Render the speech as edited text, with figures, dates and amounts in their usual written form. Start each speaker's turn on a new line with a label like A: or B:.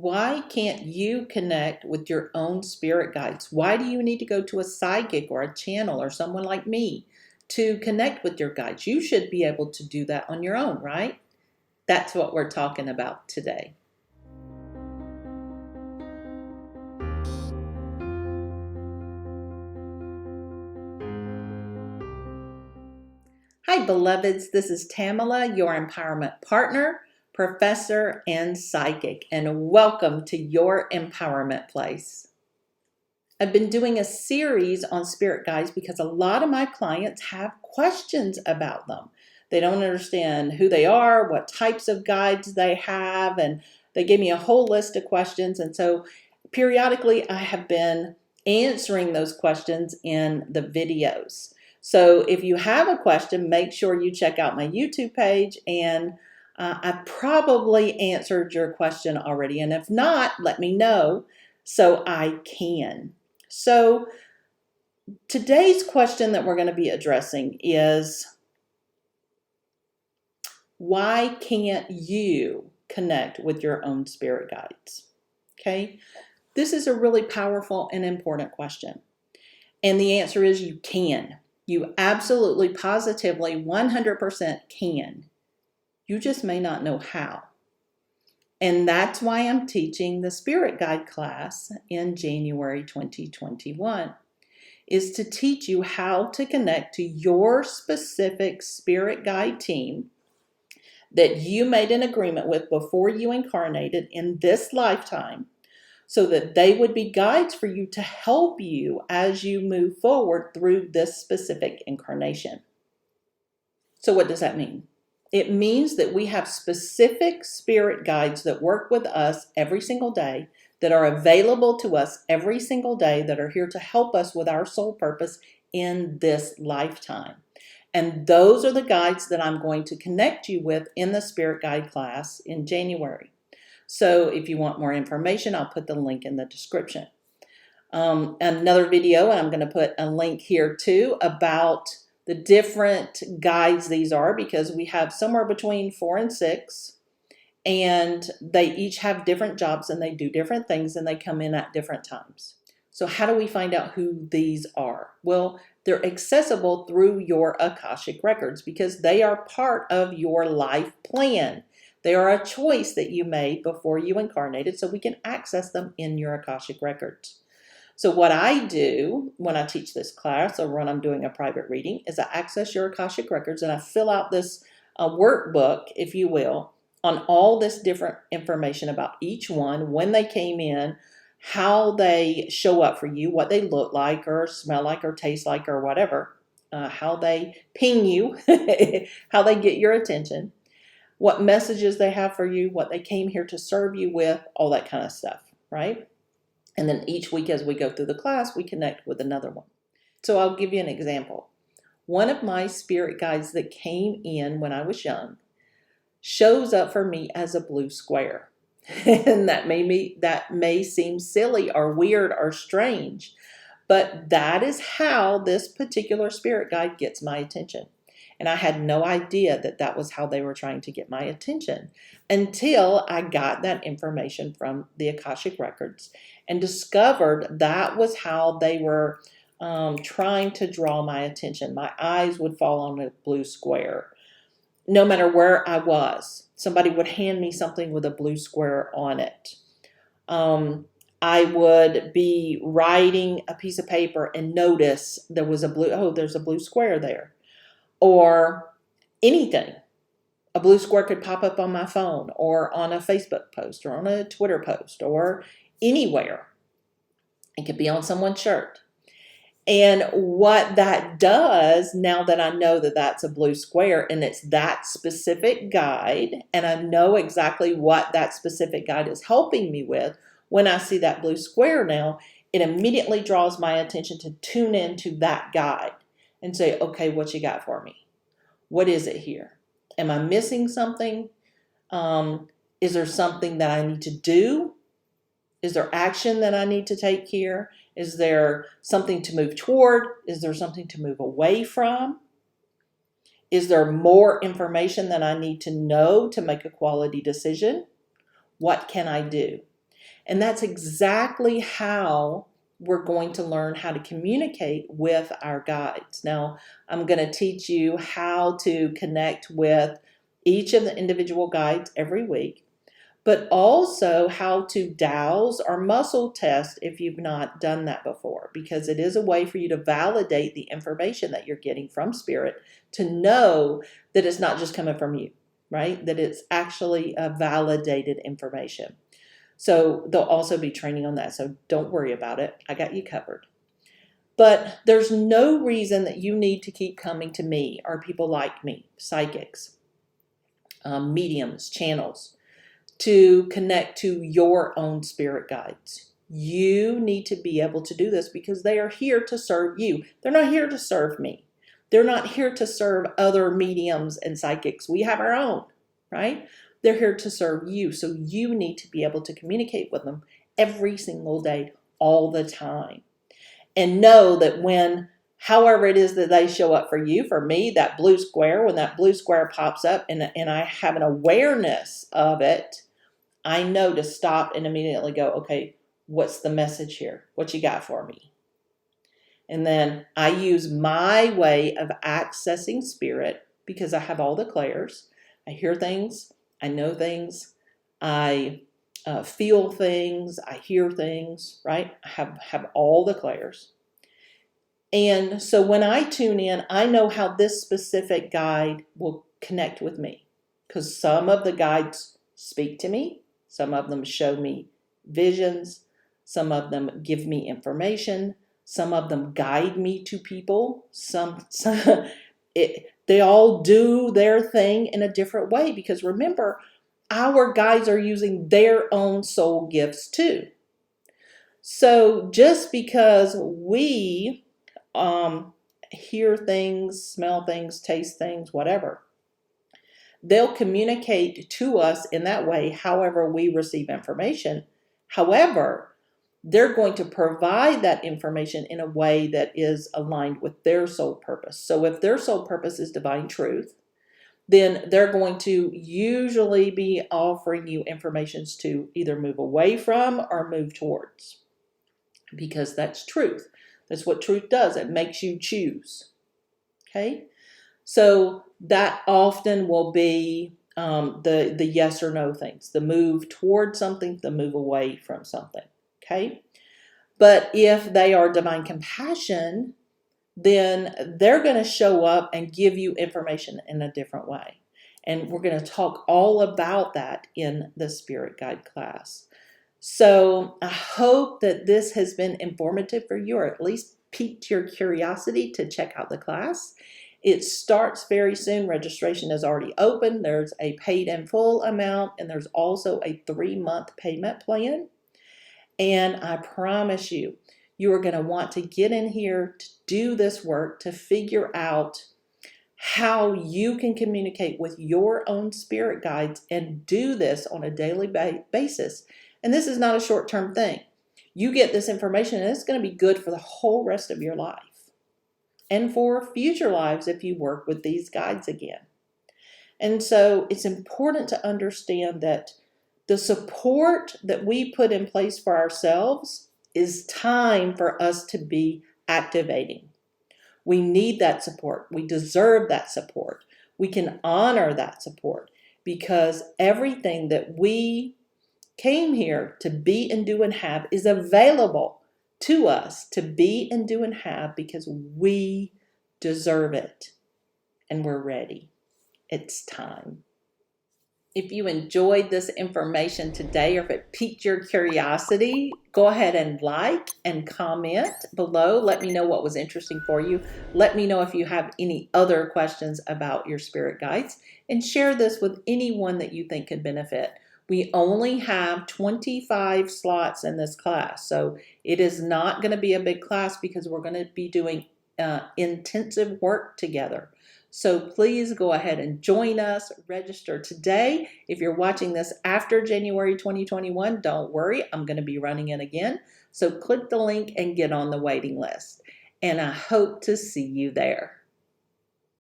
A: Why can't you connect with your own spirit guides? Why do you need to go to a psychic or a channel or someone like me to connect with your guides? You should be able to do that on your own, right? That's what we're talking about today. Hi, beloveds. This is Tamala, your empowerment partner, professor, and psychic, and welcome to your empowerment place. I've been doing a series on spirit guides because a lot of my clients have questions about them. They don't understand who they are, what types of guides they have, and they gave me a whole list of questions. And so periodically I have been answering those questions in the videos. So if you have a question, make sure you check out my YouTube page, and I probably answered your question already. And if not, let me know so I can. So today's question that we're going to be addressing is, why can't you connect with your own spirit guides? Okay, this is a really powerful and important question. And the answer is you can. You absolutely, positively, 100% can. You just may not know how. And that's why I'm teaching the Spirit Guide class in January 2021, is to teach you how to connect to your specific Spirit Guide team that you made an agreement with before you incarnated in this lifetime, so that they would be guides for you to help you as you move forward through this specific incarnation. So what does that mean? It means that we have specific spirit guides that work with us every single day, that are available to us every single day, that are here to help us with our soul purpose in this lifetime. And those are the guides that I'm going to connect you with in the Spirit Guide class in January. So if you want more information, I'll put the link in the description. Another video, and I'm going to put a link here too, about the different guides these are, because we have somewhere between 4 and 6, and they each have different jobs and they do different things and they come in at different times. So how do we find out who these are? Well, they're accessible through your Akashic records because they are part of your life plan. They are a choice that you made before you incarnated, so we can access them in your Akashic records. So what I do when I teach this class, or when I'm doing a private reading, is I access your Akashic records and I fill out this workbook, if you will, on all this different information about each one, when they came in, how they show up for you, what they look like or smell like or taste like or whatever, how they ping you, how they get your attention, what messages they have for you, what they came here to serve you with, all that kind of stuff, right? And then each week as we go through the class, we connect with another one. So I'll give you an example. One of my spirit guides that came in when I was young shows up for me as a blue square. And that may seem silly or weird or strange, but that is how this particular spirit guide gets my attention. And I had no idea that that was how they were trying to get my attention until I got that information from the Akashic records and discovered that was how they were trying to draw my attention. My eyes would fall on a blue square. No matter where I was, somebody would hand me something with a blue square on it. I would be writing a piece of paper and notice there was there's a blue square there. Or anything. A blue square could pop up on my phone or on a Facebook post or on a Twitter post or anywhere. It could be on someone's shirt. And what that does, now that I know that that's a blue square and it's that specific guide, and I know exactly what that specific guide is helping me with, when I see that blue square now, it immediately draws my attention to tune into that guide and say, okay, what you got for me? What is it here? Am I missing something? Is there something that I need to do? Is there action that I need to take here? Is there something to move toward? Is there something to move away from? Is there more information that I need to know to make a quality decision? What can I do? And that's exactly how we're going to learn how to communicate with our guides. Now, I'm going to teach you how to connect with each of the individual guides every week, but also how to dowse or muscle test if you've not done that before, because it is a way for you to validate the information that you're getting from Spirit, to know that it's not just coming from you, right? That it's actually a validated information. So there'll also be training on that. So don't worry about it. I got you covered. But there's no reason that you need to keep coming to me or people like me, psychics, mediums, channels, to connect to your own spirit guides. You need to be able to do this because they are here to serve you. They're not here to serve me. They're not here to serve other mediums and psychics. We have our own, right? They're here to serve you. So you need to be able to communicate with them every single day, all the time. And know that when, however it is that they show up for you, for me, that blue square, when that blue square pops up and I have an awareness of it, I know to stop and immediately go, okay, what's the message here? What you got for me? And then I use my way of accessing Spirit because I have all the clairs. I hear things. I know things. I feel things. I hear things, right? I have all the clairs. And so when I tune in, I know how this specific guide will connect with me, because some of the guides speak to me. Some of them show me visions. Some of them give me information. Some of them guide me to people. They all do their thing in a different way, because remember, our guides are using their own soul gifts too. So just because we hear things, smell things, taste things, whatever, they'll communicate to us in that way, however we receive information. However, they're going to provide that information in a way that is aligned with their soul purpose. So if their soul purpose is divine truth, then they're going to usually be offering you informations to either move away from or move towards, because that's truth. That's what truth does. It makes you choose. Okay? So that often will be the yes or no things, the move towards something, the move away from something. Okay? But if they are divine compassion, then they're going to show up and give you information in a different way. And we're going to talk all about that in the Spirit Guide class. So I hope that this has been informative for you, or at least piqued your curiosity to check out the class. It starts very soon. Registration is already open. There's a paid in full amount, and there's also a 3-month payment plan. And I promise you, you are going to want to get in here to do this work, to figure out how you can communicate with your own spirit guides and do this on a daily basis. And this is not a short-term thing. You get this information and it's going to be good for the whole rest of your life and for future lives if you work with these guides again. And so it's important to understand that the support that we put in place for ourselves is time for us to be activating. We need that support. We deserve that support. We can honor that support, because everything that we came here to be and do and have is available to us to be and do and have, because we deserve it and we're ready. It's time. If you enjoyed this information today, or if it piqued your curiosity, go ahead and like and comment below. Let me know what was interesting for you. Let me know if you have any other questions about your spirit guides, and share this with anyone that you think could benefit. We only have 25 slots in this class, so it is not going to be a big class because we're going to be doing intensive work together. So please go ahead and join us. Register today. If you're watching this after January 2021, don't worry, I'm going to be running it again. So click the link and get on the waiting list. And I hope to see you there.